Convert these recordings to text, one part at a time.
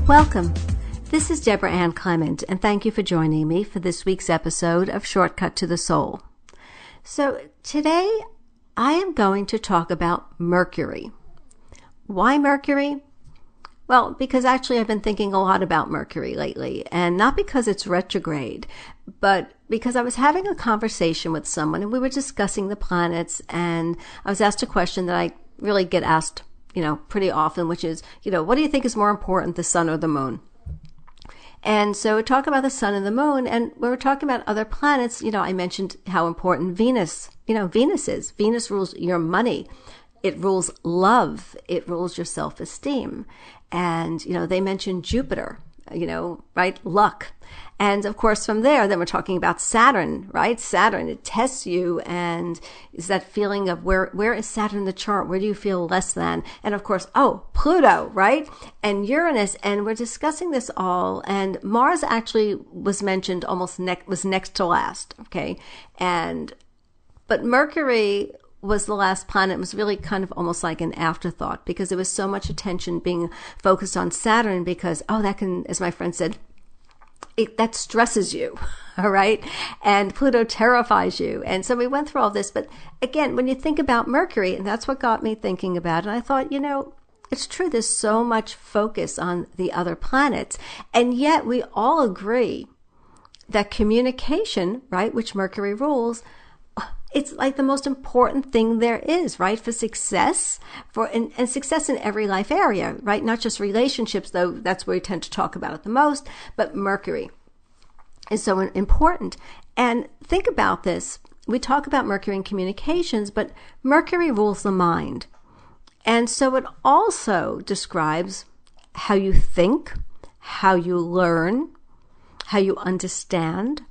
Welcome. This is Debra Ann Clement, and thank you for joining me for this week's episode of Shortcut to the Soul. So today I am going to talk about Mercury. Why Mercury? Well, because actually I've been thinking a lot about Mercury lately, and not because it's retrograde, but because I was having a conversation with someone and we were discussing the planets, and I was asked a question that I really get asked pretty often, which is, what do you think is more important, the sun or the moon? And so we talk about the sun and the moon, and when we're talking about other planets, I mentioned how important Venus is. Venus rules your money. It rules love. It rules your self-esteem. And, they mentioned Jupiter, right? Luck. And of course, from there, then we're talking about Saturn, right? Saturn, it tests you, and is that feeling of where is Saturn in the chart? Where do you feel less than? And of course, Pluto, right? And Uranus, and we're discussing this all, and Mars actually was mentioned was next to last, okay? But Mercury was the last planet. It was really kind of almost like an afterthought because there was so much attention being focused on Saturn because, that can, as my friend said, that stresses you, all right? And Pluto terrifies you. And so we went through all this. But again, when you think about Mercury, and that's what got me thinking about it, I thought, it's true. There's so much focus on the other planets. And yet we all agree that communication, right, which Mercury rules, it's like the most important thing there is, right? For success, and success in every life area, right? Not just relationships, though that's where we tend to talk about it the most, but Mercury is so important. And think about this. We talk about Mercury in communications, but Mercury rules the mind. And so it also describes how you think, how you learn, how you understand,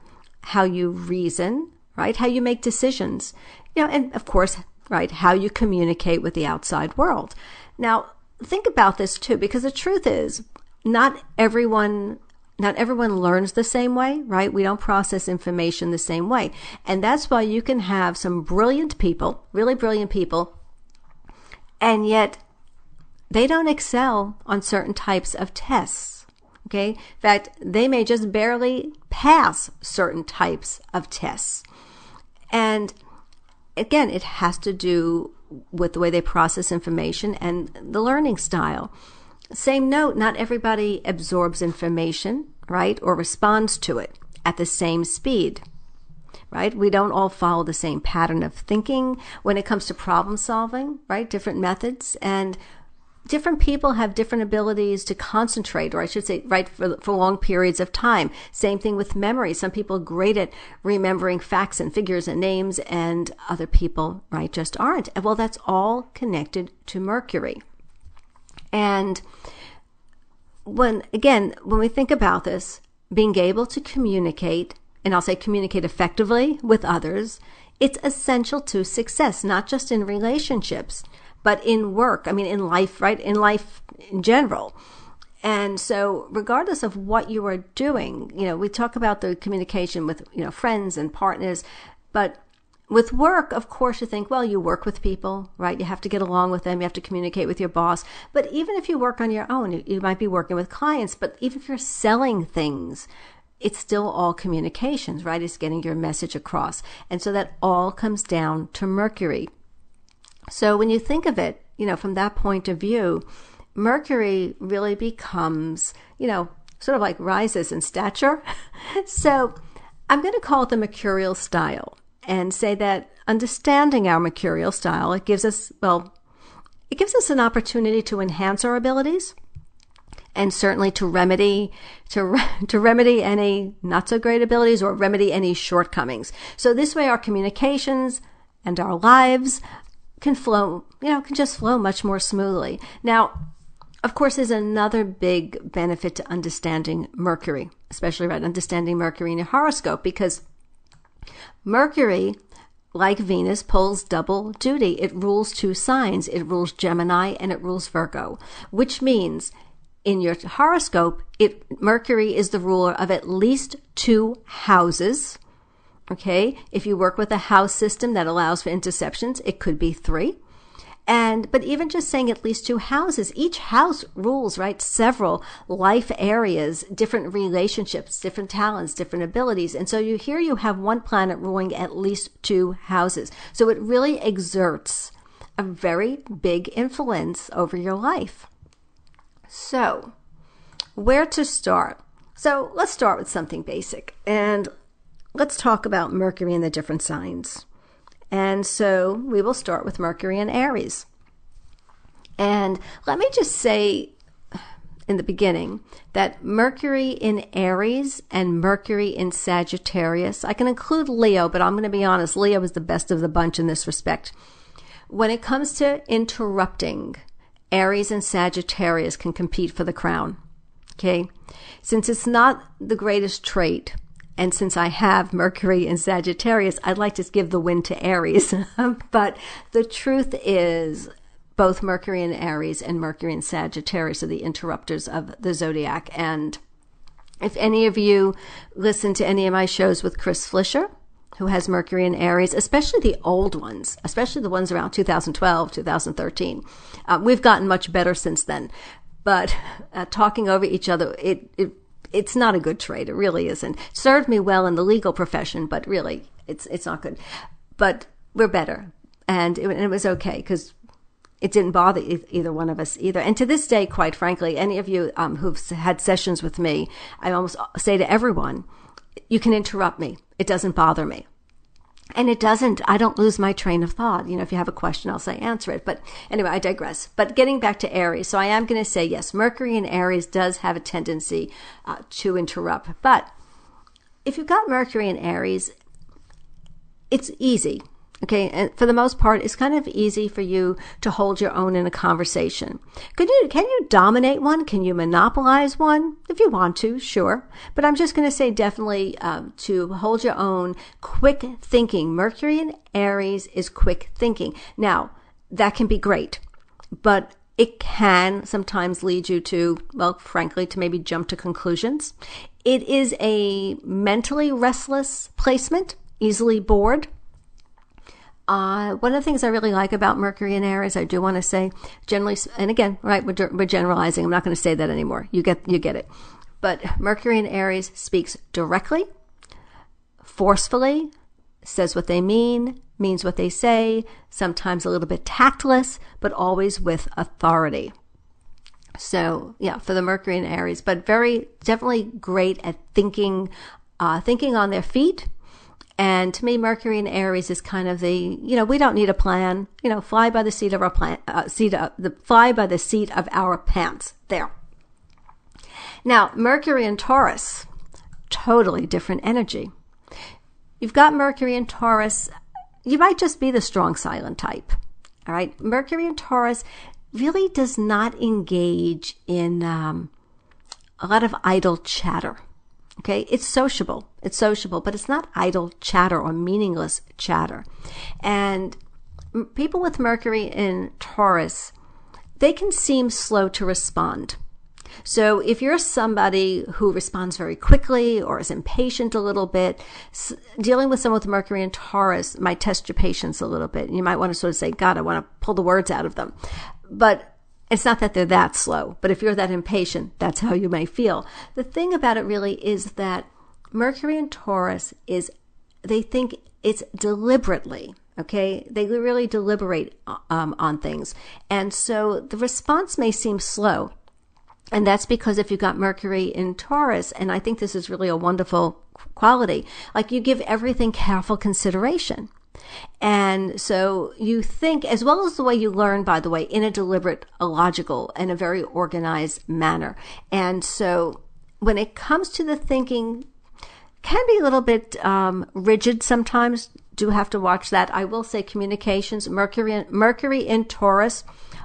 how you reason, right? How you make decisions, and of course, right, how you communicate with the outside world. Now, think about this too, because the truth is not everyone learns the same way, right? We don't process information the same way. And that's why you can have some brilliant people, really brilliant people, and yet they don't excel on certain types of tests. Okay. In fact, they may just barely pass certain types of tests. And again, it has to do with the way they process information and the learning style. Same note, not everybody absorbs information, right, or responds to it at the same speed, right? We don't all follow the same pattern of thinking when it comes to problem solving, right? Different methods, and different people have different abilities to concentrate, or I should say, right, for long periods of time. Same thing with memory. Some people are great at remembering facts and figures and names, and other people, right, just aren't. Well, that's all connected to Mercury. And when we think about this, being able to communicate, and I'll say communicate effectively with others, it's essential to success, not just in relationships, but in work, in life, right? In life in general. And so regardless of what you are doing, we talk about the communication with, friends and partners, but with work, of course, you think, well, you work with people, right? You have to get along with them. You have to communicate with your boss. But even if you work on your own, you might be working with clients, but even if you're selling things, it's still all communications, right? It's getting your message across. And so that all comes down to Mercury. So when you think of it, from that point of view, Mercury really becomes, sort of like rises in stature. So I'm going to call it the mercurial style and say that understanding our mercurial style, it gives us an opportunity to enhance our abilities and certainly to remedy any not so great abilities or remedy any shortcomings. So this way our communications and our lives can just flow much more smoothly. Now, of course, there's another big benefit to understanding Mercury, especially understanding Mercury in your horoscope, because Mercury, like Venus, pulls double duty. It rules two signs. It rules Gemini and it rules Virgo, which means in your horoscope, Mercury is the ruler of at least two houses. Okay, if you work with a house system that allows for interceptions, it could be 3. But even just saying at least 2 houses, each house rules, right? Several life areas, different relationships, different talents, different abilities. And so you have one planet ruling at least 2 houses. So it really exerts a very big influence over your life. So where to start? So let's start with something basic, and let's talk about Mercury and the different signs. And so we will start with Mercury in Aries. And let me just say in the beginning that Mercury in Aries and Mercury in Sagittarius, I can include Leo, but I'm going to be honest, Leo is the best of the bunch in this respect. When it comes to interrupting, Aries and Sagittarius can compete for the crown. Okay? Since it's not the greatest trait, and since I have Mercury in Sagittarius, I'd like to give the win to Aries. But the truth is, both Mercury in Aries and Mercury in Sagittarius are the interrupters of the zodiac. And if any of you listen to any of my shows with Chris Flischer, who has Mercury in Aries, especially the old ones, especially the ones around 2012, 2013, we've gotten much better since then. But talking over each other, it's not a good trait. It really isn't. It served me well in the legal profession, but really, it's not good. But we're better, and it was okay because it didn't bother either one of us either. And to this day, quite frankly, any of you who've had sessions with me, I almost say to everyone, you can interrupt me. It doesn't bother me. And I don't lose my train of thought. If you have a question, I'll say answer it. But anyway, I digress. But getting back to Aries, so I am going to say, yes, Mercury in Aries does have a tendency to interrupt. But if you've got Mercury in Aries, it's easy. Okay, and for the most part, it's kind of easy for you to hold your own in a conversation. Can you dominate one? Can you monopolize one? If you want to, sure. But I'm just going to say definitely to hold your own. Quick thinking. Mercury in Aries is quick thinking. Now, that can be great, but it can sometimes lead you to, well, frankly, to maybe jump to conclusions. It is a mentally restless placement, easily bored. One of the things I really like about Mercury in Aries, I do want to say, generally, and again, right, we're generalizing. I'm not going to say that anymore. You get it. But Mercury in Aries speaks directly, forcefully, says what they mean, means what they say, sometimes a little bit tactless, but always with authority. So, yeah, for the Mercury in Aries, but definitely great at thinking on their feet. And to me, Mercury in Aries is kind of we don't need a plan. Fly by the seat of our fly by the seat of our pants. There. Now, Mercury in Taurus, totally different energy. You've got Mercury in Taurus. You might just be the strong silent type. All right. Mercury in Taurus really does not engage in a lot of idle chatter. Okay, it's sociable, but it's not idle chatter or meaningless chatter. And people with Mercury in Taurus, they can seem slow to respond. So if you're somebody who responds very quickly or is impatient a little bit, dealing with someone with Mercury in Taurus might test your patience a little bit. You might want to sort of say, God, I want to pull the words out of them. But it's not that they're that slow, but if you're that impatient, that's how you may feel. The thing about it really is that Mercury in Taurus they think it's deliberately, okay? They really deliberate on things. And so the response may seem slow. And that's because if you've got Mercury in Taurus, and I think this is really a wonderful quality, like you give everything careful consideration. And so you think, as well as the way you learn, by the way, in a deliberate, a logical, and a very organized manner. And so when it comes to the thinking, can be a little bit rigid sometimes. Do have to watch that. I will say communications, Mercury in Taurus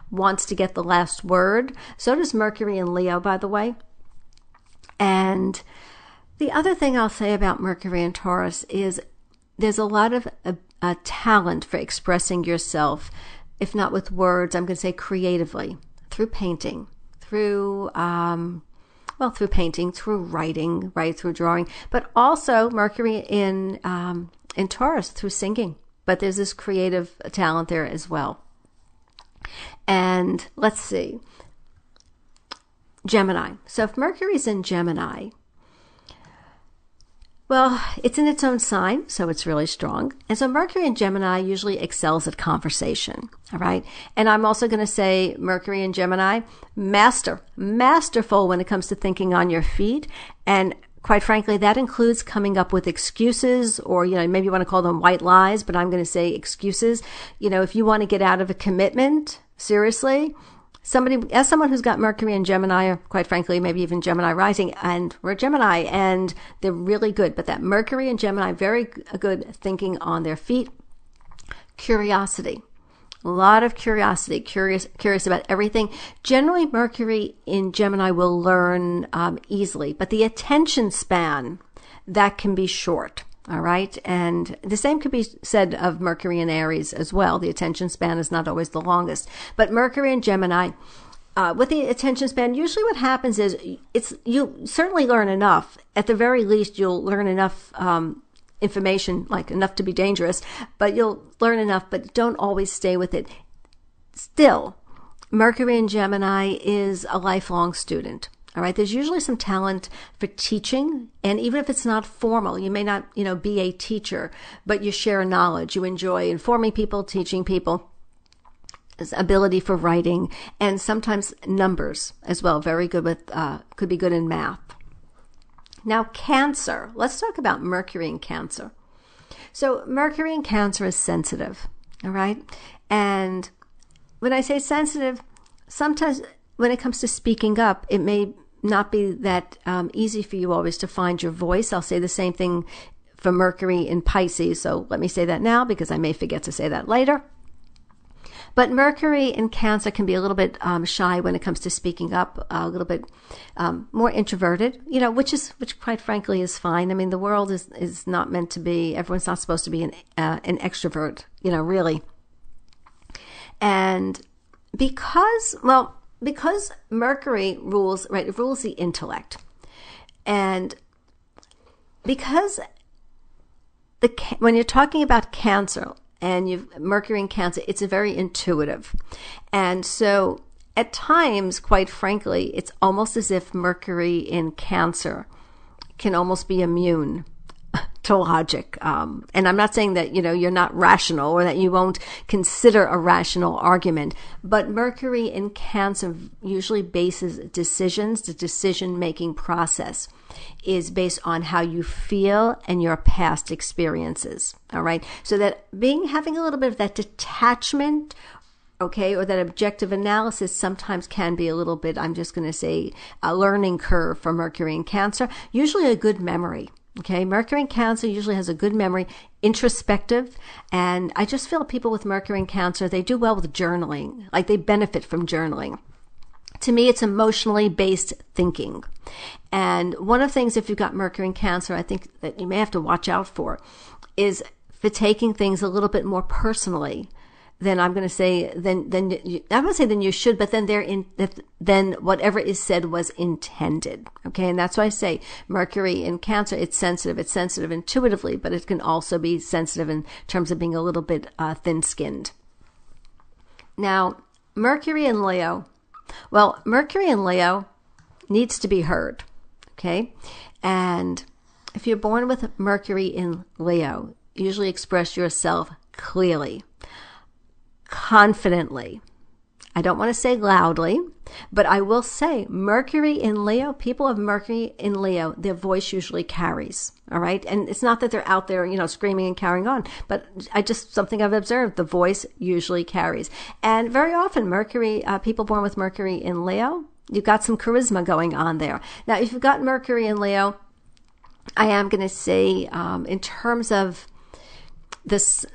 wants to get the last word. So does Mercury in Leo, by the way. And the other thing I'll say about Mercury in Taurus is there's a lot of a talent for expressing yourself, if not with words, I'm going to say creatively, through painting, through painting, through writing, right, through drawing, but also Mercury in Taurus through singing. But there's this creative talent there as well. And let's see, Gemini. So if Mercury's in Gemini, well, it's in its own sign, so it's really strong. And so Mercury in Gemini usually excels at conversation, all right? And I'm also going to say Mercury in Gemini, masterful when it comes to thinking on your feet. And quite frankly, that includes coming up with excuses, or, maybe you want to call them white lies, but I'm going to say excuses. If you want to get out of a commitment, seriously, as someone who's got Mercury and Gemini, or quite frankly, maybe even Gemini rising, and we're Gemini, and they're really good. But that Mercury and Gemini, very good thinking on their feet. Curiosity. A lot of curiosity, curious about everything. Generally, Mercury in Gemini will learn easily, but the attention span, that can be short. All right. And the same could be said of Mercury in Aries as well. The attention span is not always the longest. But Mercury in Gemini, with the attention span, usually what happens is you certainly learn enough. At the very least, you'll learn enough information, like enough to be dangerous, but you'll learn enough, but don't always stay with it. Still, Mercury in Gemini is a lifelong student. All right. There's usually some talent for teaching. And even if it's not formal, you may not, be a teacher, but you share knowledge. You enjoy informing people, teaching people. There's ability for writing and sometimes numbers as well. Very good with, could be good in math. Now, Cancer. Let's talk about Mercury in Cancer. So Mercury in Cancer is sensitive. All right. And when I say sensitive, sometimes when it comes to speaking up, it may not be that easy for you always to find your voice. I'll say the same thing for Mercury in Pisces. So let me say that now because I may forget to say that later. But Mercury in Cancer can be a little bit shy when it comes to speaking up, a little bit more introverted, which quite frankly is fine. I mean, the world is not meant to be, everyone's not supposed to be an extrovert, really. And because Mercury rules, right, it rules the intellect. And because when you're talking about Cancer and you've Mercury in Cancer, it's a very intuitive. And so at times, quite frankly, it's almost as if Mercury in Cancer can almost be immune to logic. And I'm not saying that, you're not rational or that you won't consider a rational argument, but Mercury in Cancer usually bases decisions, the decision-making process is based on how you feel and your past experiences. All right. So that having a little bit of that detachment, okay, or that objective analysis sometimes can be a little bit, I'm just going to say, a learning curve for Mercury in Cancer, usually a good memory. Okay, Mercury in Cancer usually has a good memory, introspective, and I just feel people with Mercury in Cancer, they do well with journaling, like they benefit from journaling. To me, it's emotionally based thinking. And one of the things, if you've got Mercury in Cancer, I think that you may have to watch out for is for taking things a little bit more personally. Then I'm going to say, I'm going to say then you should, but then whatever is said was intended. Okay. And that's why I say Mercury in Cancer, it's sensitive. It's sensitive intuitively, but it can also be sensitive in terms of being a little bit thin-skinned. Now, Mercury in Leo. Well, Mercury in Leo needs to be heard. Okay. And if you're born with Mercury in Leo, usually express yourself clearly, confidently. I don't want to say loudly, but I will say Mercury in Leo, people of Mercury in Leo, their voice usually carries. All right. And it's not that they're out there, screaming and carrying on, but something I've observed, the voice usually carries. And very often people born with Mercury in Leo, you've got some charisma going on there. Now, if you've got Mercury in Leo, I am going to say, in terms of this,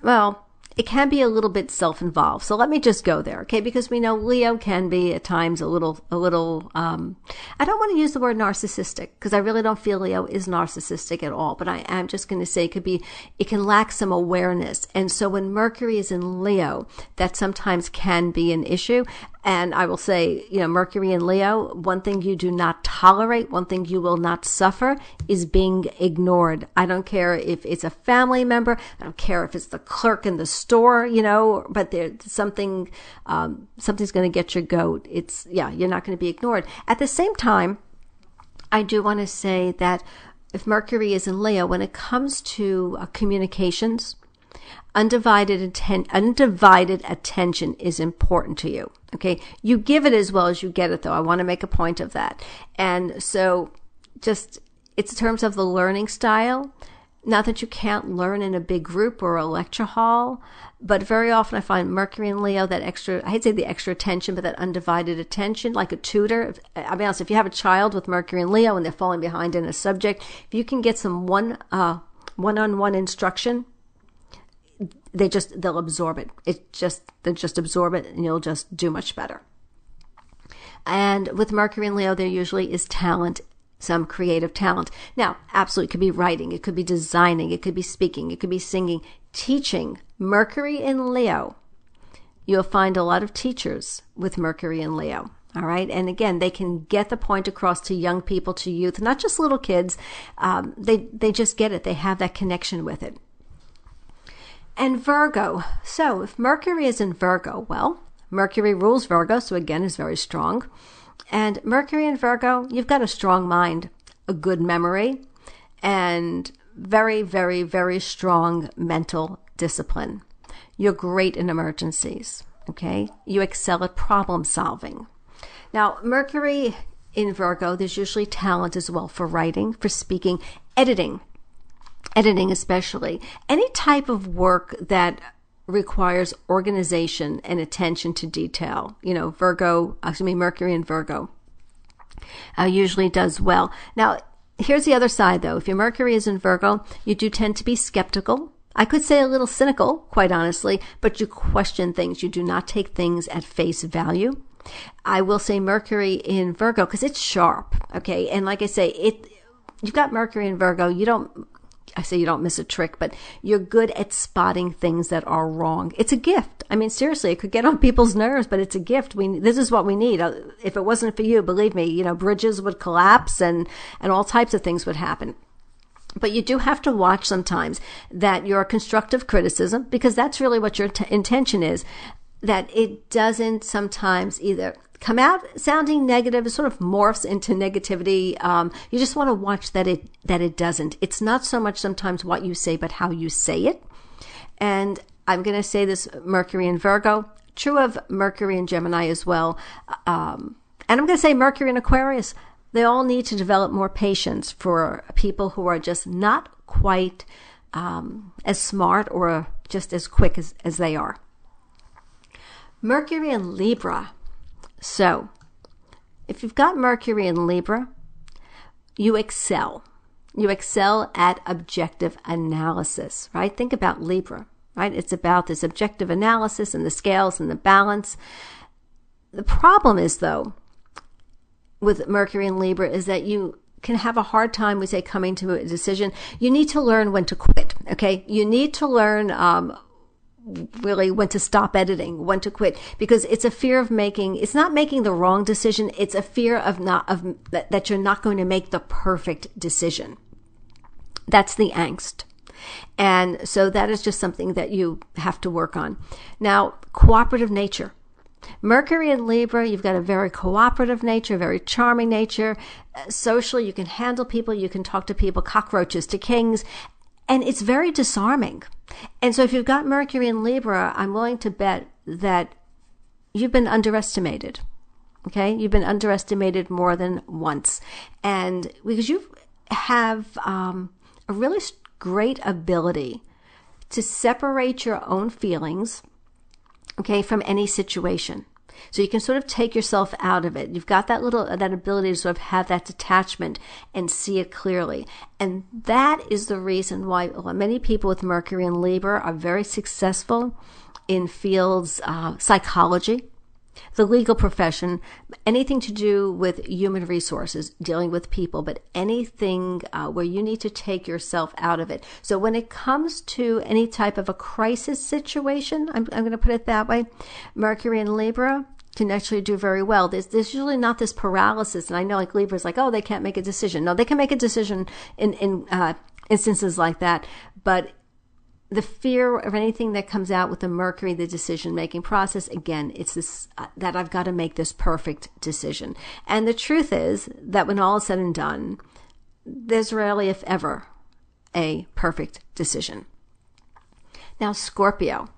it can be a little bit self-involved. So let me just go there, okay? Because we know Leo can be at times a little, I don't want to use the word narcissistic because I really don't feel Leo is narcissistic at all, but I am just going to say it can lack some awareness. And so when Mercury is in Leo, that sometimes can be an issue. And I will say, Mercury in Leo, one thing you do not tolerate, one thing you will not suffer is being ignored. I don't care if it's a family member. I don't care if it's the clerk in the store, but there's something's going to get your goat. You're not going to be ignored. At the same time, I do want to say that if Mercury is in Leo, when it comes to communications, undivided attention is important to you. Okay. You give it as well as you get it, though. I want to make a point of that. And so it's in terms of the learning style, not that you can't learn in a big group or a lecture hall, but very often I find Mercury in Leo, I hate to say the extra attention, but that undivided attention, like a tutor. I'll be honest, if you have a child with Mercury in Leo and they're falling behind in a subject, if you can get some one-on-one instruction, they'll absorb it. They'll just absorb it, and you'll just do much better. And with Mercury in Leo, there usually is talent, some creative talent. Now, absolutely, it could be writing, it could be designing, it could be speaking, it could be singing, teaching. Mercury in Leo, you'll find a lot of teachers with Mercury in Leo. All right. And again, they can get the point across to young people, to youth, not just little kids. They just get it. They have that connection with it. And Virgo. So if Mercury is in Virgo, well, Mercury rules Virgo, so again is very strong. And Mercury in Virgo, you've got a strong mind, a good memory, and very, very, very strong mental discipline. You're great in emergencies, okay? You excel at problem solving. Now, Mercury in Virgo, there's usually talent as well for writing, for speaking, editing especially. Any type of work that requires organization and attention to detail. Mercury in Virgo usually does well. Now, here's the other side, though. If your Mercury is in Virgo, you do tend to be skeptical. I could say a little cynical, quite honestly, but you question things. You do not take things at face value. I will say Mercury in Virgo because it's sharp, okay? And like I say, you've got Mercury in Virgo. You don't miss a trick, but you're good at spotting things that are wrong. It's a gift. I mean, seriously, it could get on people's nerves, but it's a gift. This is what we need. If it wasn't for you, believe me, bridges would collapse and all types of things would happen. But you do have to watch sometimes that your constructive criticism, because that's really what your intention is, that it doesn't sometimes either come out sounding negative, it sort of morphs into negativity. You just want to watch that it doesn't. It's not so much sometimes what you say, but how you say it. And I'm going to say this, Mercury in Virgo, true of Mercury in Gemini as well. And I'm going to say Mercury in Aquarius. They all need to develop more patience for people who are just not quite as smart or just as quick as they are. Mercury in Libra. So, if you've got Mercury in Libra, you excel. You excel at objective analysis, right? Think about Libra, right? It's about this objective analysis and the scales and the balance. The problem is, though, with Mercury in Libra is that you can have a hard time, we say, coming to a decision. You need to learn when to quit, okay? You need to learn really when to stop editing, when to quit, because it's a fear of it's not making the wrong decision. It's a fear that you're not going to make the perfect decision. That's the angst. And so that is just something that you have to work on. Now, cooperative nature. Mercury in Libra, you've got a very cooperative nature, very charming nature. Socially, you can handle people, you can talk to people, cockroaches to kings, and it's very disarming. And so if you've got Mercury in Libra, I'm willing to bet that you've been underestimated. Okay? You've been underestimated more than once. And because you have a really great ability to separate your own feelings, okay, from any situation. So you can sort of take yourself out of it. You've got that ability to sort of have that detachment and see it clearly. And that is the reason why many people with Mercury in Libra are very successful in fields, psychology, the legal profession, anything to do with human resources, dealing with people, but anything where you need to take yourself out of it. So when it comes to any type of a crisis situation, I'm going to put it that way, Mercury in Libra, can actually do very well. There's usually not this paralysis. And I know like Libra's like, oh, they can't make a decision. No, they can make a decision in instances like that. But the fear of anything that comes out with the Mercury, the decision-making process, again, it's this, that I've got to make this perfect decision. And the truth is that when all is said and done, there's rarely, if ever, a perfect decision. Now, Scorpio.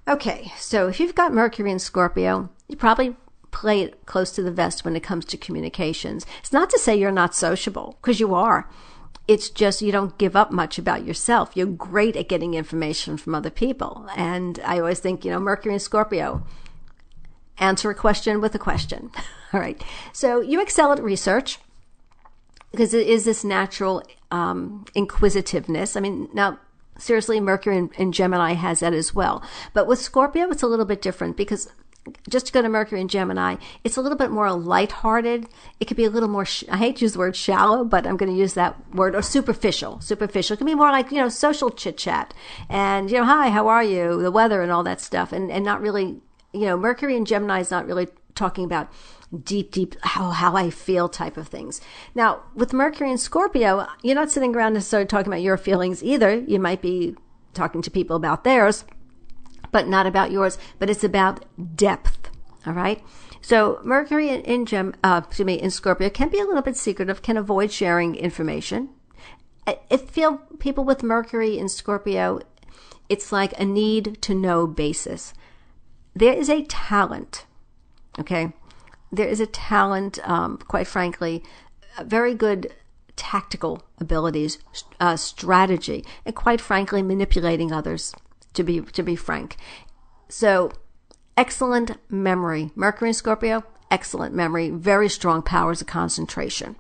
Okay, so if you've got Mercury in Scorpio, you probably play it close to the vest when it comes to communications. It's not to say you're not sociable, because you are. It's just you don't give up much about yourself. You're great at getting information from other people. And I always think, Mercury in Scorpio, answer a question with a question. All right. So you excel at research because it is this natural inquisitiveness. I mean, now, seriously, Mercury in Gemini has that as well. But with Scorpio, it's a little bit different because just to go to Mercury in Gemini, it's a little bit more lighthearted. It could be a little more, I hate to use the word shallow, but I'm going to use that word, or superficial. Superficial. It can be more like, social chit chat and, hi, how are you? The weather and all that stuff. And not really, Mercury in Gemini is not really talking about deep, how I feel type of things. Now, with Mercury in Scorpio, you're not sitting around necessarily talking about your feelings either. You might be talking to people about theirs, but not about yours, but it's about depth. All right. So Mercury in Scorpio can be a little bit secretive, can avoid sharing information. I feel people with Mercury in Scorpio, it's like a need to know basis. There is a talent. Okay. There is a talent, quite frankly, very good tactical abilities, strategy, and quite frankly, manipulating others. To be frank. So excellent memory. Mercury in Scorpio, excellent memory, very strong powers of concentration.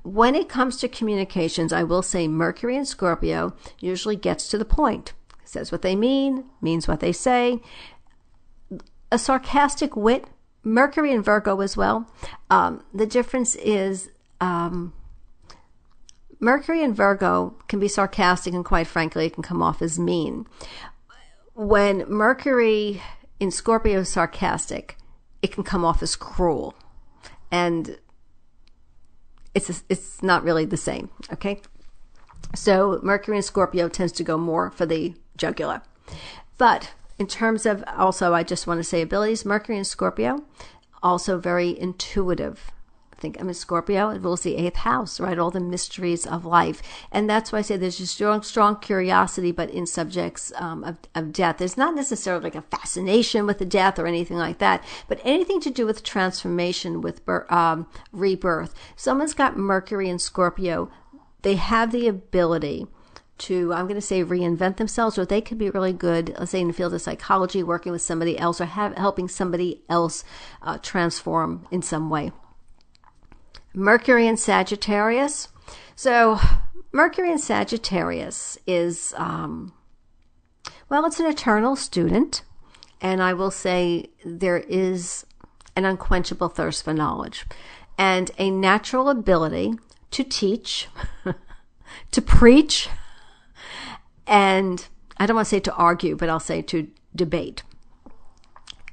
When it comes to communications, I will say Mercury in Scorpio usually gets to the point. Says what they mean, means what they say. A sarcastic wit, Mercury in Virgo as well. The difference is Mercury in Virgo can be sarcastic and quite frankly, it can come off as mean. When Mercury in Scorpio is sarcastic, it can come off as cruel. And it's not really the same, okay? So Mercury in Scorpio tends to go more for the jugular. But in terms of also, I just want to say abilities, Mercury in Scorpio, also very intuitive. I'm in Scorpio, it rules the 8th house, right? All the mysteries of life. And that's why I say there's a strong curiosity, but in subjects of death. There's not necessarily like a fascination with the death or anything like that, but anything to do with transformation, with rebirth. Someone's got Mercury in Scorpio, they have the ability to, I'm going to say, reinvent themselves, or they could be really good, let's say in the field of psychology, working with somebody else or helping somebody else transform in some way. Mercury in Sagittarius. So Mercury in Sagittarius is, it's an eternal student. And I will say there is an unquenchable thirst for knowledge and a natural ability to teach, to preach, and I don't want to say to argue, but I'll say to debate.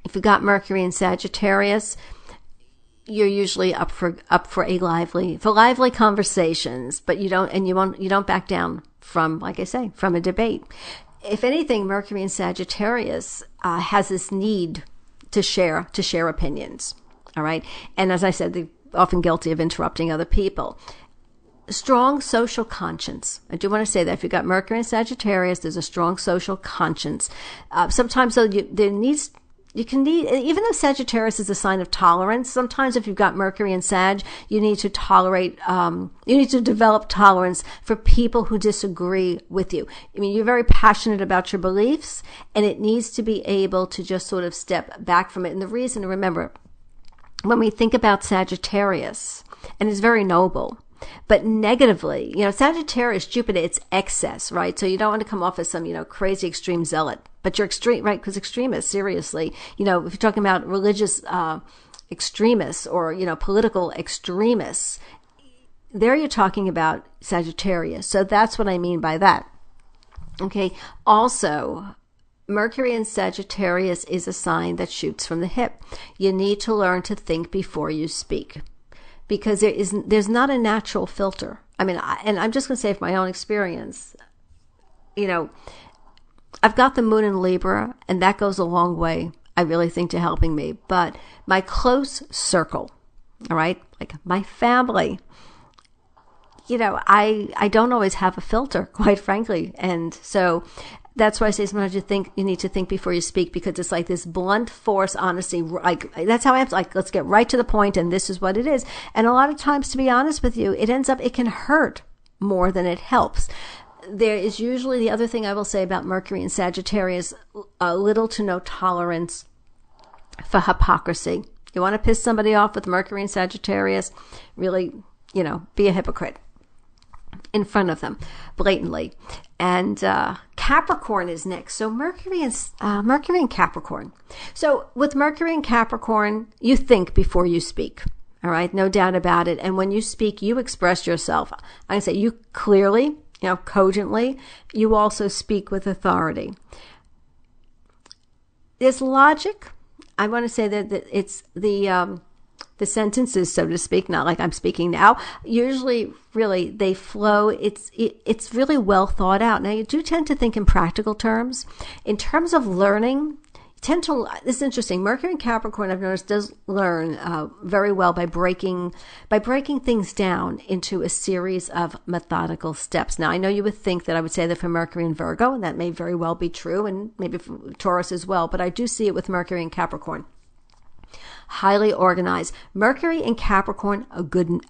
If you've got Mercury in Sagittarius, you're usually up for lively conversations, but you don't back down from, like I say, from a debate. If anything, Mercury in Sagittarius has this need to share opinions. All right, and as I said, they're often guilty of interrupting other people. Strong social conscience. I do want to say that if you've got Mercury in Sagittarius, there's a strong social conscience. Sometimes you can need, even though Sagittarius is a sign of tolerance, sometimes if you've got Mercury in Sag, you need to you need to develop tolerance for people who disagree with you. I mean, you're very passionate about your beliefs, and it needs to be able to just sort of step back from it. And the reason, remember, when we think about Sagittarius, and it's very noble, but negatively, Sagittarius, Jupiter, it's excess, right? So you don't want to come off as some, crazy extreme zealot, but you're extreme, right? Because extremists, seriously, if you're talking about religious extremists or, political extremists, there you're talking about Sagittarius. So that's what I mean by that. Okay. Also, Mercury in Sagittarius is a sign that shoots from the hip. You need to learn to think before you speak, because there's not a natural filter. I mean, and I'm just going to say from my own experience, I've got the moon in Libra, and that goes a long way, I really think, to helping me. But my close circle, all right, like my family, I don't always have a filter, quite frankly. And so that's why I say sometimes you need to think before you speak, because it's like this blunt force honesty. Like, that's how I am. Like, let's get right to the point, and this is what it is. And a lot of times, to be honest with you, it can hurt more than it helps. There is usually, the other thing I will say about Mercury and Sagittarius, little to no tolerance for hypocrisy. You want to piss somebody off with Mercury and Sagittarius, really, be a hypocrite in front of them, blatantly. And Capricorn is next. So Mercury and Capricorn. So with Mercury and Capricorn, you think before you speak. All right, no doubt about it. And when you speak, you express yourself. I can say you clearly, cogently. You also speak with authority. There's logic. I want to say that it's the sentences, so to speak, not like I'm speaking now. Usually, really, they flow. It's really well thought out. Now, you do tend to think in practical terms. In terms of learning, this is interesting. Mercury and Capricorn, I've noticed, does learn very well by breaking things down into a series of methodical steps. Now, I know you would think that I would say that for Mercury and Virgo, and that may very well be true, and maybe for Taurus as well, but I do see it with Mercury and Capricorn. Highly organized. Mercury in Capricorn, a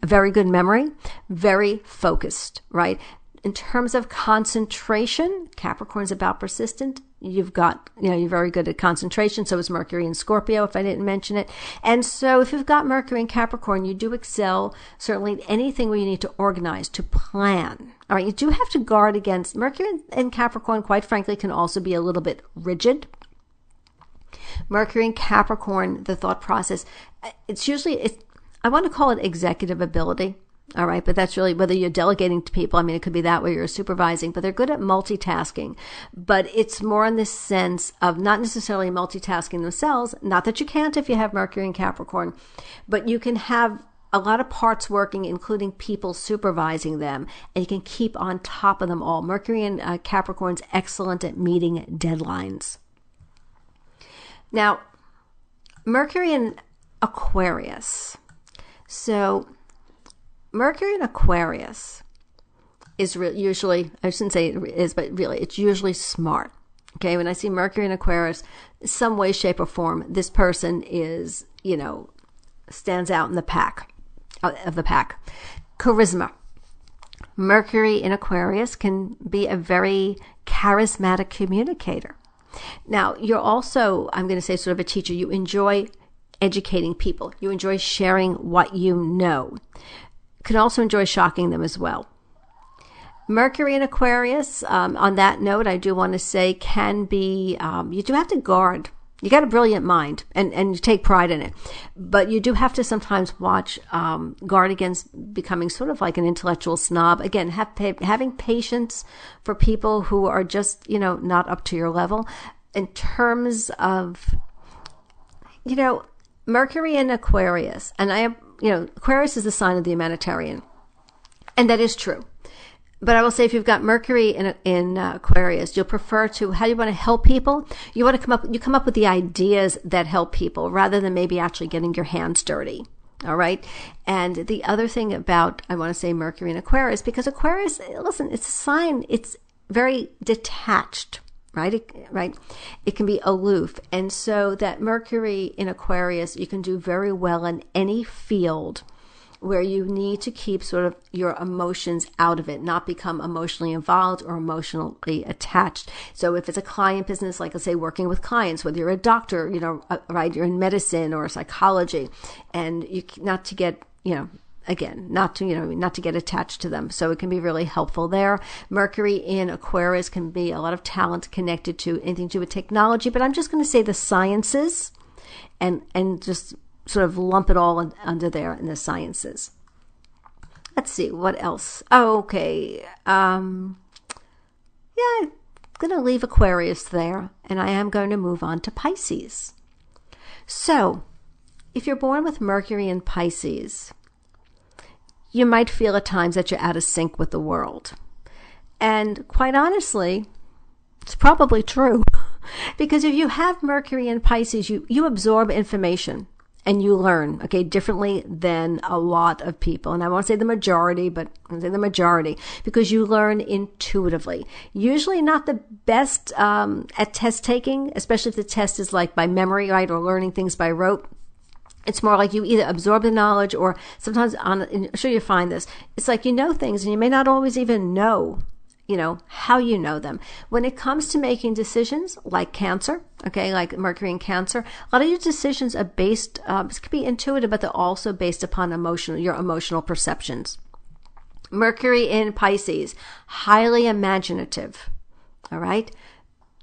very good memory, very focused, right? In terms of concentration, Capricorn's about persistent. You're very good at concentration. So is Mercury in Scorpio, if I didn't mention it. And so if you've got Mercury in Capricorn, you do excel certainly in anything where you need to organize, to plan. All right, you do have to guard against Mercury in Capricorn, quite frankly, can also be a little bit rigid. Mercury in Capricorn, the thought process, I want to call it executive ability. All right, but that's really whether you're delegating to people. I mean, it could be that way, you're supervising, but they're good at multitasking. But it's more in this sense of not necessarily multitasking themselves. Not that you can't if you have Mercury in Capricorn, but you can have a lot of parts working, including people supervising them, and you can keep on top of them all. Mercury in Capricorn's excellent at meeting deadlines. Now, Mercury in Aquarius. So Mercury in Aquarius is usually, I shouldn't say it is, but really, it's usually smart. Okay, when I see Mercury in Aquarius, some way, shape, or form, this person is, stands out in the pack, of the pack. Charisma. Mercury in Aquarius can be a very charismatic communicator. Now, you're also, I'm going to say, sort of a teacher. You enjoy educating people. You enjoy sharing what you know. Can also enjoy shocking them as well. Mercury in Aquarius, on that note, I do want to say, can be, you do have to guard. You got a brilliant mind, and you take pride in it. But you do have to sometimes guard against becoming sort of like an intellectual snob. Again, having patience for people who are just, not up to your level. In terms of, Mercury in Aquarius, and Aquarius is the sign of the humanitarian. And that is true. But I will say, if you've got Mercury in Aquarius, you'll prefer to, how do you want to help people? You want to come up with the ideas that help people rather than maybe actually getting your hands dirty. All right. And the other thing about, I want to say Mercury in Aquarius, because Aquarius, listen, it's a sign, it's very detached, right? It can be aloof. And so that Mercury in Aquarius, you can do very well in any field where you need to keep sort of your emotions out of it, not become emotionally involved or emotionally attached. So if it's a client business, like, let's say, working with clients, whether you're a doctor, you're in medicine or psychology, and not to get attached to them. So it can be really helpful there. Mercury in Aquarius can be a lot of talent connected to anything to do with technology, but I'm just going to say the sciences and just sort of lump it all under there in the sciences. Let's see, what else? Oh, okay. going to leave Aquarius there, and I am going to move on to Pisces. So, if you're born with Mercury in Pisces, you might feel at times that you're out of sync with the world. And quite honestly, it's probably true. Because if you have Mercury in Pisces, you absorb information and you learn, okay, differently than a lot of people. And I won't say the majority, but I'll say the majority, because you learn intuitively. Usually not the best at test taking, especially if the test is like by memory, right, or learning things by rote. It's more like you either absorb the knowledge, or sometimes, I'm sure you find this, it's like you know things and you may not always even know, how you know them. When it comes to making decisions, like Cancer, okay, like Mercury in Cancer, a lot of your decisions are based, this could be intuitive, but they're also based upon your emotional perceptions. Mercury in Pisces, highly imaginative, all right?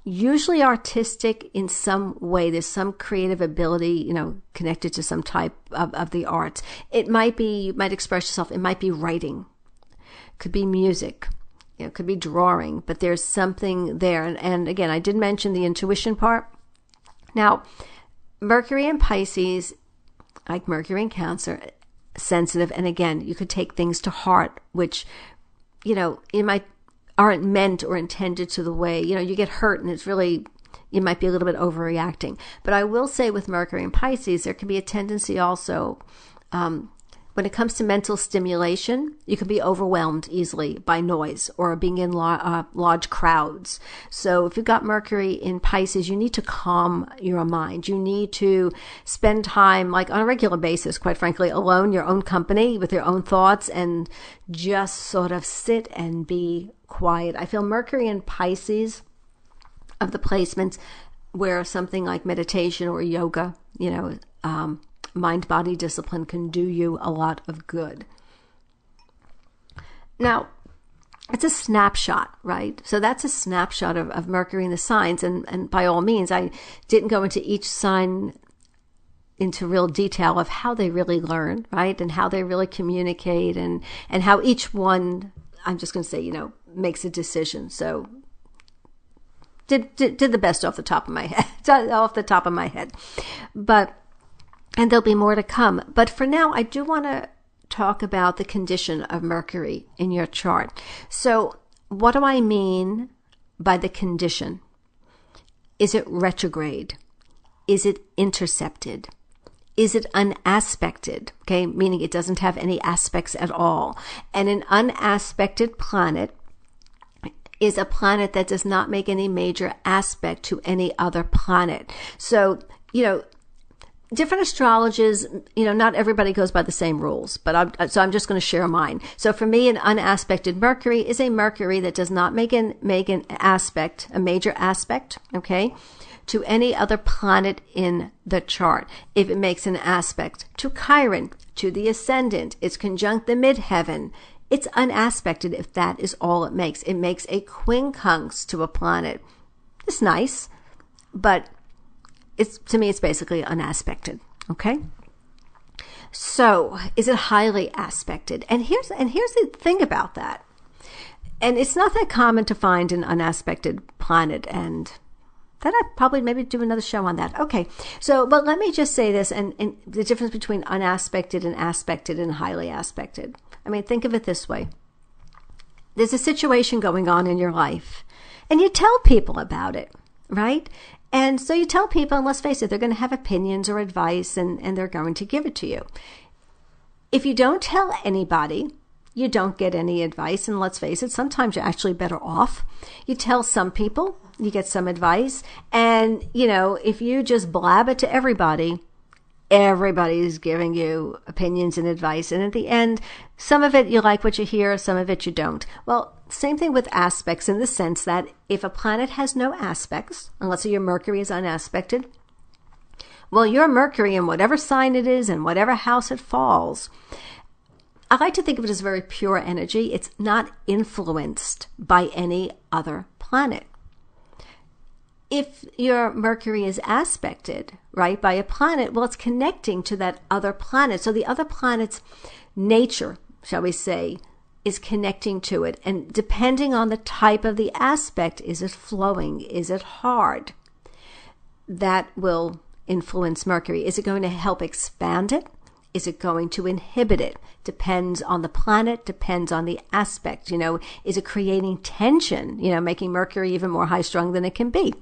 Usually artistic in some way. There's some creative ability, connected to some type of the arts. It might be, you might express yourself, it might be writing, could be music, could be drawing, but there's something there. And again, I did mention the intuition part. Now, Mercury in Pisces, like Mercury in Cancer, sensitive. And again, you could take things to heart, which, it might aren't meant or intended to the way, you get hurt and it's really, you might be a little bit overreacting. But I will say with Mercury and Pisces, there can be a tendency also, when it comes to mental stimulation, you can be overwhelmed easily by noise or being in large crowds. So if you've got Mercury in Pisces, you need to calm your mind. You need to spend time, like on a regular basis, quite frankly, alone, your own company, with your own thoughts, and just sort of sit and be quiet. I feel Mercury in Pisces, of the placements where something like meditation or yoga, mind-body discipline can do you a lot of good. Now, it's a snapshot, right? So that's a snapshot of Mercury in the signs. And by all means, I didn't go into each sign into real detail of how they really learn, right? And how they really communicate, and how each one, I'm just going to say, makes a decision. So did the best off the top of my head, and there'll be more to come. But for now, I do want to talk about the condition of Mercury in your chart. So what do I mean by the condition? Is it retrograde? Is it intercepted? Is it unaspected? Okay, meaning it doesn't have any aspects at all. And an unaspected planet is a planet that does not make any major aspect to any other planet. So, different astrologers, not everybody goes by the same rules, but I'm just going to share mine. So for me, an unaspected Mercury is a Mercury that does not make an aspect, a major aspect, okay, to any other planet in the chart. If it makes an aspect to Chiron, to the ascendant, it's conjunct the midheaven, it's unaspected if that is all it makes. It makes a quincunx to a planet. It's nice, but to me, it's basically unaspected. Okay. So is it highly aspected? And here's the thing about that. And it's not that common to find an unaspected planet, and that I probably maybe do another show on that. Okay. So, but let me just say this, and the difference between unaspected and aspected and highly aspected. I mean, think of it this way. There's a situation going on in your life, and you tell people about it, right? And so you tell people, and let's face it, they're going to have opinions or advice, and they're going to give it to you. If you don't tell anybody, you don't get any advice. And let's face it, sometimes you're actually better off. You tell some people, you get some advice. And, if you just blab it to everybody, everybody's giving you opinions and advice. And at the end, some of it you like what you hear, some of it you don't. Well, same thing with aspects, in the sense that if a planet has no aspects, and let's say your Mercury is unaspected, well, your Mercury in whatever sign it is and whatever house it falls, I like to think of it as very pure energy. It's not influenced by any other planet. If your Mercury is aspected, right, by a planet, well, it's connecting to that other planet. So the other planet's nature, shall we say, is connecting to it. And depending on the type of the aspect, is it flowing? Is it hard? That will influence Mercury. Is it going to help expand it? Is it going to inhibit it? Depends on the planet, depends on the aspect. Is it creating tension, making Mercury even more high-strung than it can be?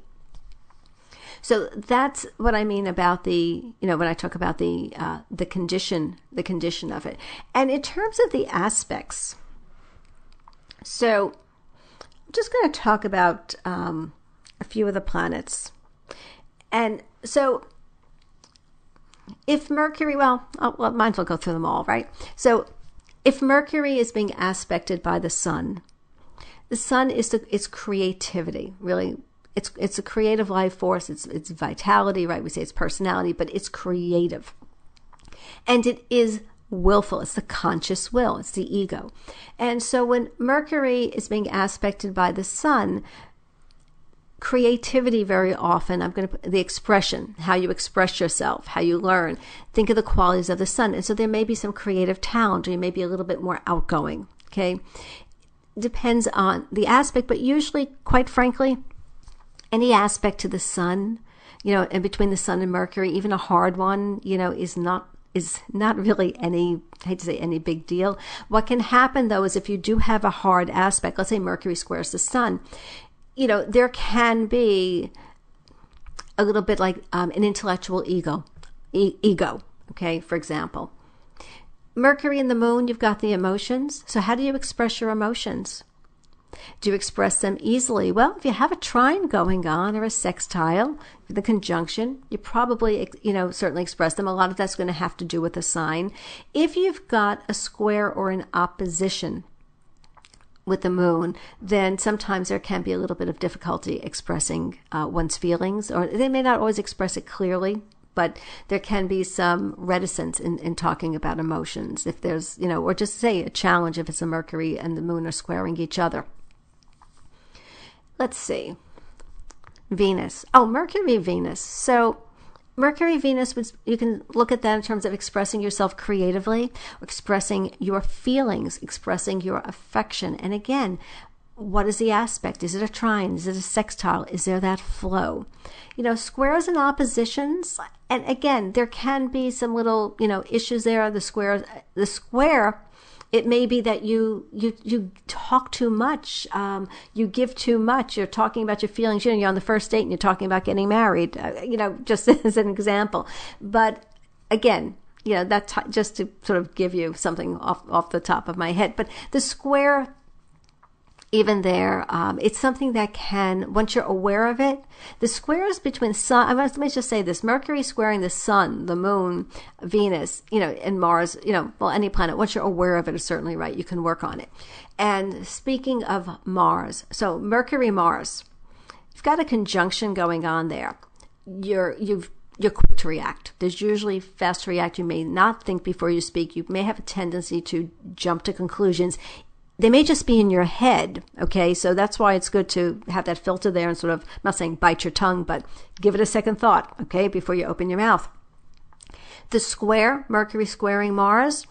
So that's what I mean about when I talk about the condition of it. And in terms of the aspects, so I'm just going to talk about a few of the planets. And so if Mercury, might as well go through them all, right? So if Mercury is being aspected by the sun is creativity, really. It's a creative life force. It's vitality, right? We say it's personality, but it's creative. And it is willful. It's the conscious will. It's the ego. And so when Mercury is being aspected by the sun, creativity very often, the expression, how you express yourself, how you learn, think of the qualities of the sun. And so there may be some creative talent, or you may be a little bit more outgoing, okay? Depends on the aspect, but usually, quite frankly, any aspect to the sun, and between the sun and Mercury, even a hard one, is not really any, I hate to say, any big deal. What can happen, though, is if you do have a hard aspect, let's say Mercury squares the sun, there can be a little bit like an intellectual ego, okay, for example. Mercury and the moon, you've got the emotions. So how do you express your emotions? Do you express them easily? Well, if you have a trine going on or a sextile, the conjunction, you probably, certainly express them. A lot of that's going to have to do with a sign. If you've got a square or an opposition with the moon, then sometimes there can be a little bit of difficulty expressing one's feelings, or they may not always express it clearly, but there can be some reticence in talking about emotions if there's, or just say a challenge if it's a Mercury and the moon are squaring each other. Let's see. Venus. Oh, Mercury, Venus. So Mercury, Venus, you can look at that in terms of expressing yourself creatively, expressing your feelings, expressing your affection. And again, what is the aspect? Is it a trine? Is it a sextile? Is there that flow? Squares and oppositions. And again, there can be some little, issues there. The square, it may be that you talk too much, you give too much, you're talking about your feelings, you're on the first date and you're talking about getting married, just as an example. But again, that's just to sort of give you something off the top of my head. But the square, even there, it's something that can, once you're aware of it, the squares between sun, let me just say this, Mercury squaring the sun, the moon, Venus, and Mars, any planet, once you're aware of it, is certainly right. You can work on it. And speaking of Mars, so Mercury, Mars, you've got a conjunction going on there. You're quick to react. There's usually fast to react. You may not think before you speak. You may have a tendency to jump to conclusions. They may just be in your head, okay? So that's why it's good to have that filter there and sort of, I'm not saying bite your tongue, but give it a second thought, okay, before you open your mouth. The square, Mercury squaring Mars,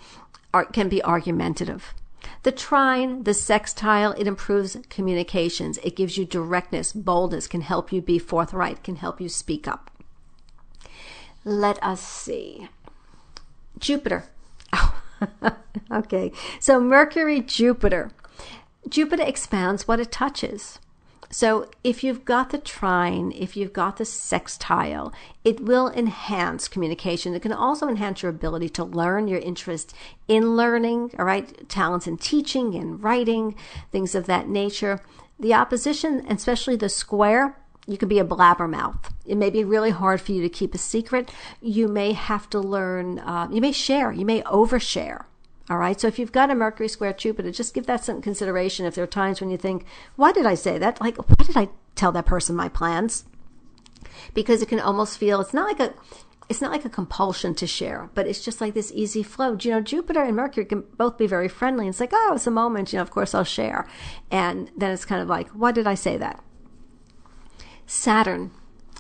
can be argumentative. The trine, the sextile, it improves communications. It gives you directness, boldness, can help you be forthright, can help you speak up. Let us see. Jupiter. Okay, so Mercury, Jupiter. Jupiter expounds what it touches. So if you've got the trine, if you've got the sextile, it will enhance communication. It can also enhance your ability to learn, your interest in learning, all right, talents in teaching and writing, things of that nature. The opposition, especially the square, you can be a blabbermouth. It may be really hard for you to keep a secret. You may have to learn, you may share, you may overshare. All right. So if you've got a Mercury square Jupiter, just give that some consideration. If there are times when you think, why did I say that? Like, why did I tell that person my plans? Because it can almost feel, it's not like a compulsion to share, but it's just like this easy flow. Jupiter and Mercury can both be very friendly. It's like, oh, it's a moment, of course I'll share. And then it's kind of like, why did I say that? Saturn,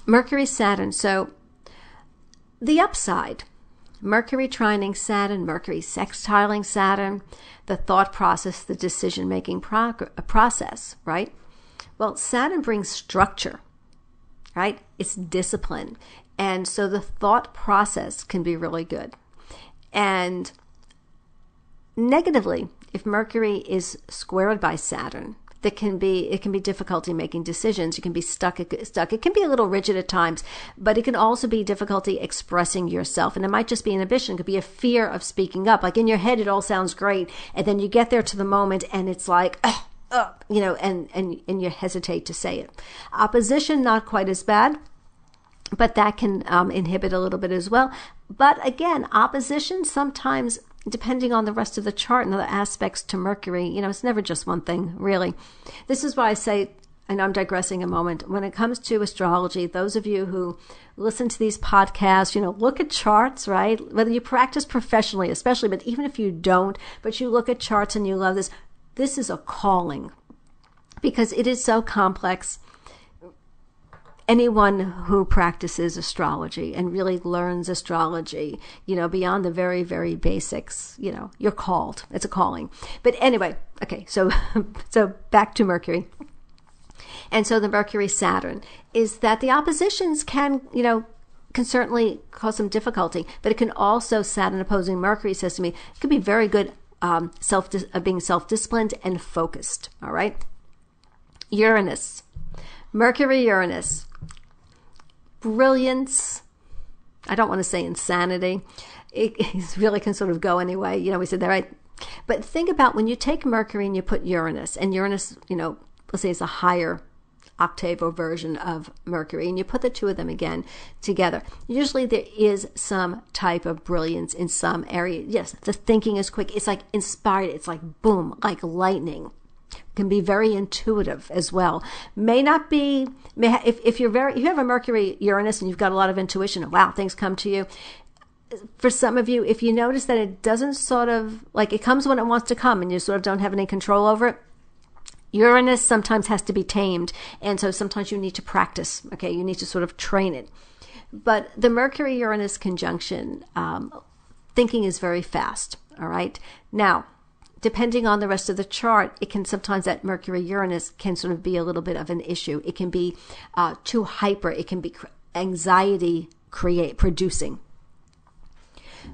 Mercury, Saturn. So the upside, Mercury trining Saturn, Mercury sextiling Saturn, the thought process, the decision-making process, right? Well, Saturn brings structure, right? It's discipline. And so the thought process can be really good. And negatively, if Mercury is squared by Saturn, it can be difficulty making decisions. You can be stuck. It can be a little rigid at times, but it can also be difficulty expressing yourself. And it might just be inhibition. It could be a fear of speaking up. Like in your head, it all sounds great. And then you get there to the moment and it's like, and you hesitate to say it. Opposition, not quite as bad, but that can inhibit a little bit as well. But again, opposition sometimes, depending on the rest of the chart and other aspects to Mercury, it's never just one thing, really. This is why I say, and I'm digressing a moment, when it comes to astrology, those of you who listen to these podcasts, look at charts, right? Whether you practice professionally, especially, but even if you don't, but you look at charts and you love this is a calling because it is so complex. Anyone who practices astrology and really learns astrology, beyond the very, very basics, you're called. It's a calling. But anyway, okay, so back to Mercury. And so the Mercury Saturn is that the oppositions can certainly cause some difficulty, but it can also, Saturn opposing Mercury says to me, it can be very good being self-disciplined and focused, all right? Uranus. Mercury, Uranus. Brilliance. I don't want to say insanity. It really can sort of go anyway. We said that, right? But think about when you take Mercury and you put Uranus, and Uranus, let's say it's a higher octave or version of Mercury, and you put the two of them again together. Usually there is some type of brilliance in some area. Yes, the thinking is quick. It's like inspired. It's like boom, like lightning. Can be very intuitive as well. If you have a Mercury Uranus and you've got a lot of intuition, wow, things come to you. For some of you, if you notice that it doesn't sort of, like it comes when it wants to come and you sort of don't have any control over it, Uranus sometimes has to be tamed. And so sometimes you need to practice, okay? You need to sort of train it. But the Mercury-Uranus conjunction, thinking is very fast, all right? Now, depending on the rest of the chart, it can sometimes, that Mercury-Uranus can sort of be a little bit of an issue. It can be too hyper. It can be anxiety producing.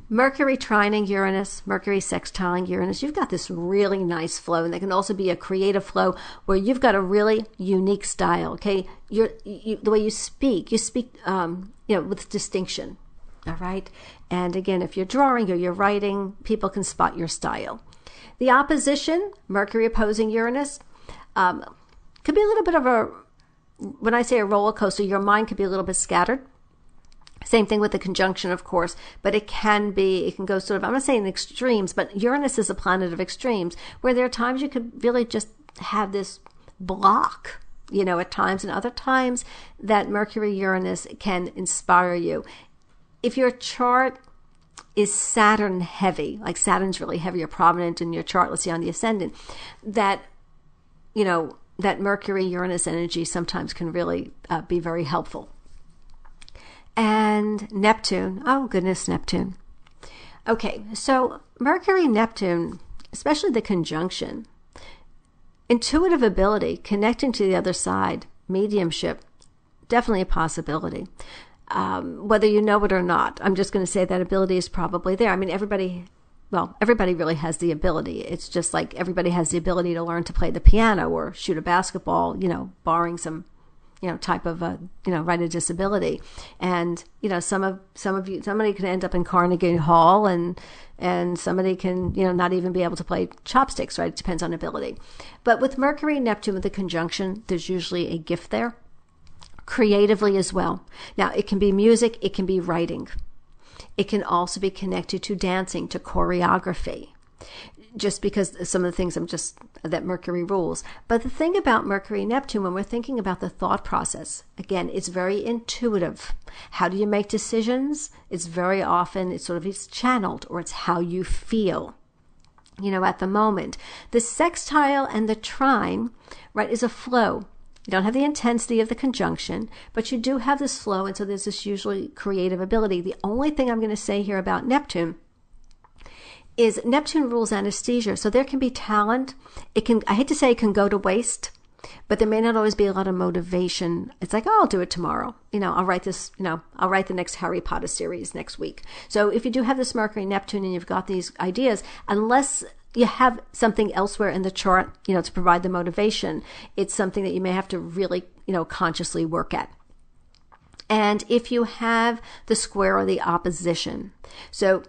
Mercury trining Uranus, Mercury sextiling Uranus, you've got this really nice flow, and there can also be a creative flow where you've got a really unique style, okay? The way you speak with distinction, all right? And again, if you're drawing or you're writing, people can spot your style. The opposition, Mercury opposing Uranus, could be a little bit of when I say a roller coaster, your mind could be a little bit scattered. Same thing with the conjunction, of course, but it can go sort of, I'm not saying extremes, but Uranus is a planet of extremes, where there are times you could really just have this block, at times, and other times that Mercury-Uranus can inspire you. If your chart is Saturn heavy, like Saturn's really heavy or prominent in your chart, let's see on the ascendant, that Mercury-Uranus energy sometimes can really be very helpful. And Neptune. Oh, goodness, Neptune. Okay, so Mercury-Neptune, especially the conjunction, intuitive ability, connecting to the other side, mediumship, definitely a possibility. Whether you know it or not, I'm just going to say that ability is probably there. I mean, everybody really has the ability. It's just like everybody has the ability to learn to play the piano or shoot a basketball, barring some type of right, a disability. And, somebody can end up in Carnegie Hall and somebody can, not even be able to play chopsticks, right? It depends on ability. But with Mercury and Neptune with the conjunction, there's usually a gift there. Creatively as well. Now, it can be music, it can be writing. It can also be connected to dancing, to choreography. Just because some of the things that Mercury rules. But the thing about Mercury and Neptune, when we're thinking about the thought process, again, it's very intuitive. How do you make decisions? It's very often, it's channeled, or it's how you feel, at the moment. The sextile and the trine, right, is a flow. You don't have the intensity of the conjunction, but you do have this flow, and so there's this usually creative ability. The only thing I'm going to say here about Neptune is Neptune rules anesthesia, so there can be talent. It can, I hate to say it can go to waste, but there may not always be a lot of motivation. It's like, oh, I'll do it tomorrow. I'll write this, I'll write the next Harry Potter series next week. So if you do have this Mercury, Neptune, and you've got these ideas, unless you have something elsewhere in the chart, to provide the motivation, it's something that you may have to really, consciously work at. And if you have the square or the opposition, so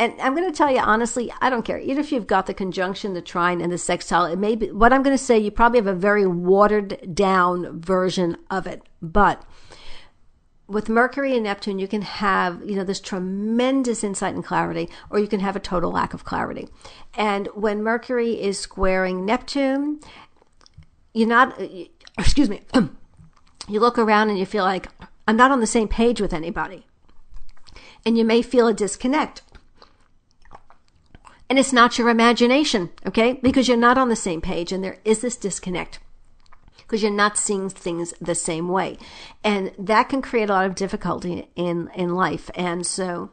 and I'm going to tell you honestly, I don't care. Even if you've got the conjunction, the trine, and the sextile, it may be, what I'm going to say, you probably have a very watered down version of it. But with Mercury and Neptune, you can have, this tremendous insight and clarity, or you can have a total lack of clarity. And when Mercury is squaring Neptune, you look around and you feel like, I'm not on the same page with anybody. And you may feel a disconnect. And it's not your imagination, okay? Because you're not on the same page, and there is this disconnect because you're not seeing things the same way. And that can create a lot of difficulty in life. And so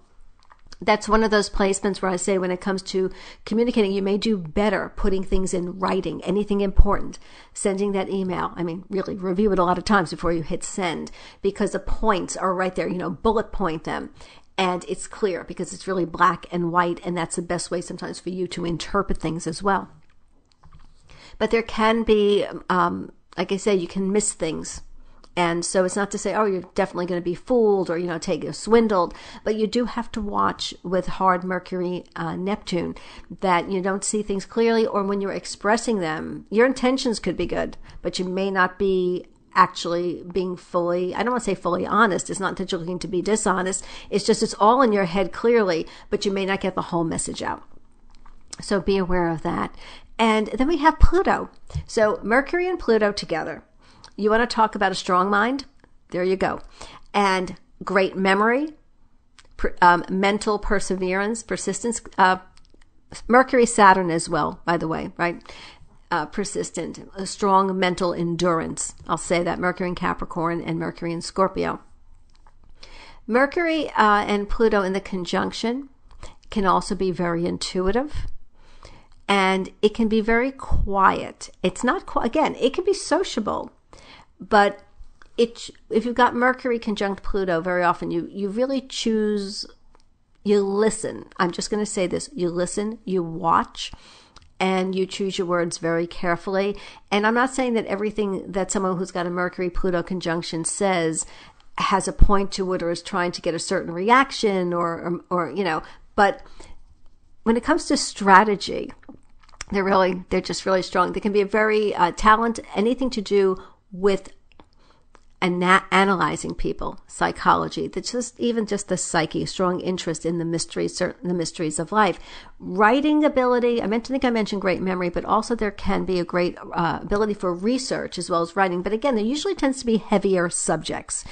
that's one of those placements where I say when it comes to communicating, you may do better putting things in writing, anything important, sending that email. I mean, really review it a lot of times before you hit send, because the points are right there, bullet point them. And it's clear because it's really black and white, and that's the best way sometimes for you to interpret things as well. But there can be, like I say, you can miss things. And so it's not to say, oh, you're definitely going to be fooled or, swindled. But you do have to watch with hard Mercury, Neptune, that you don't see things clearly, or when you're expressing them, your intentions could be good, but you may not be actually being fully, I don't want to say fully honest. It's not that you're looking to be dishonest. It's just, it's all in your head clearly, but you may not get the whole message out. So be aware of that. And then we have Pluto. So Mercury and Pluto together. You want to talk about a strong mind? There you go. And great memory, mental perseverance, persistence. Mercury, Saturn as well, by the way, right? Persistent, a strong mental endurance. I'll say that. Mercury in Capricorn and Mercury in Scorpio. Mercury and Pluto in the conjunction can also be very intuitive, and it can be very quiet. It's not, again, it can be sociable, but if you've got Mercury conjunct Pluto, very often you really choose, you listen. I'm just going to say this. You listen, you watch, and you choose your words very carefully. And I'm not saying that everything that someone who's got a Mercury-Pluto conjunction says has a point to it or is trying to get a certain reaction or but when it comes to strategy, they're just really strong. They can be a very talent, anything to do with analyzing people, psychology, that's just the psyche, strong interest in the mysteries of life. Writing ability, I mentioned great memory, but also there can be a great ability for research as well as writing. But again, there usually tends to be heavier subjects.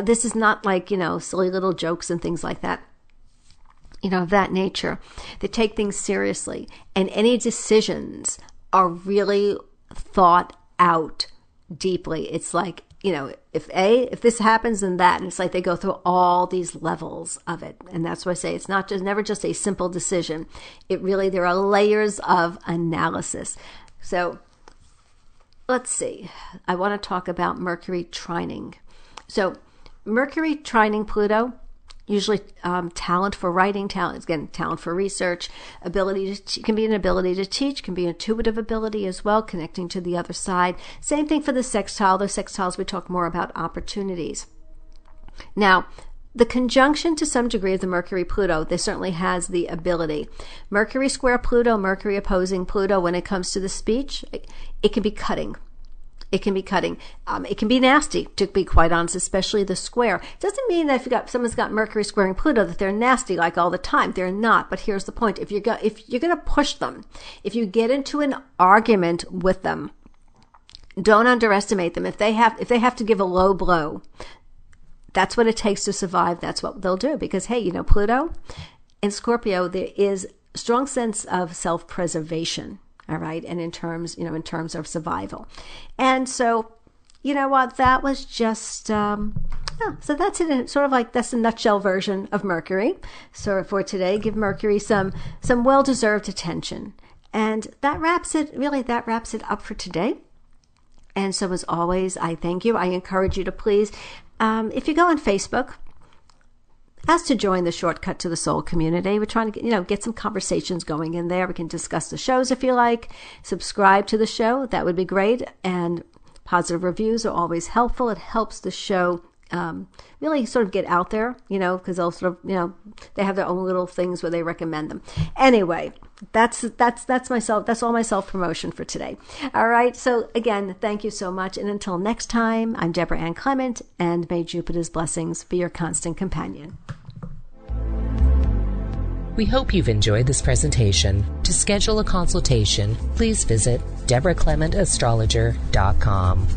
This is not like, silly little jokes and things like that, of that nature. They take things seriously, and any decisions are really thought out deeply. It's like, if this happens, then that. And it's like they go through all these levels of it. And that's why I say it's never just a simple decision. There are layers of analysis. So let's see. I want to talk about Mercury trining. So Mercury trining Pluto, usually talent for writing, talent for research, can be an ability to teach, can be intuitive ability as well, connecting to the other side. Same thing for the sextile. The sextiles, we talk more about opportunities. Now, the conjunction to some degree of the Mercury-Pluto, this certainly has the ability. Mercury square Pluto, Mercury opposing Pluto, when it comes to the speech, it can be cutting. It can be cutting. It can be nasty, to be quite honest, especially the square. It doesn't mean that if someone's got Mercury squaring Pluto that they're nasty like all the time. They're not. But here's the point: if you're going to push them, if you get into an argument with them, don't underestimate them. If they have to give a low blow, that's what it takes to survive. That's what they'll do, because hey, Pluto in Scorpio, there is a strong sense of self-preservation. All right. And in terms of survival. And so, you know what, that was just, so that's it. Sort of like, that's a nutshell version of Mercury. So for today, give Mercury some well-deserved attention. And that wraps it up for today. And so as always, I thank you. I encourage you to please, if you go on Facebook, ask to join the Shortcut to the Soul community. We're trying to get some conversations going in there. We can discuss the shows if you like. Subscribe to the show. That would be great. And positive reviews are always helpful. It helps the show really sort of get out there, because they'll sort of, they have their own little things where they recommend them. Anyway, that's myself. That's all my self-promotion for today. All right. So again, thank you so much. And until next time, I'm Debra Ann Clement, and may Jupiter's blessings be your constant companion. We hope you've enjoyed this presentation. To schedule a consultation, please visit DebraClementAstrologer.com.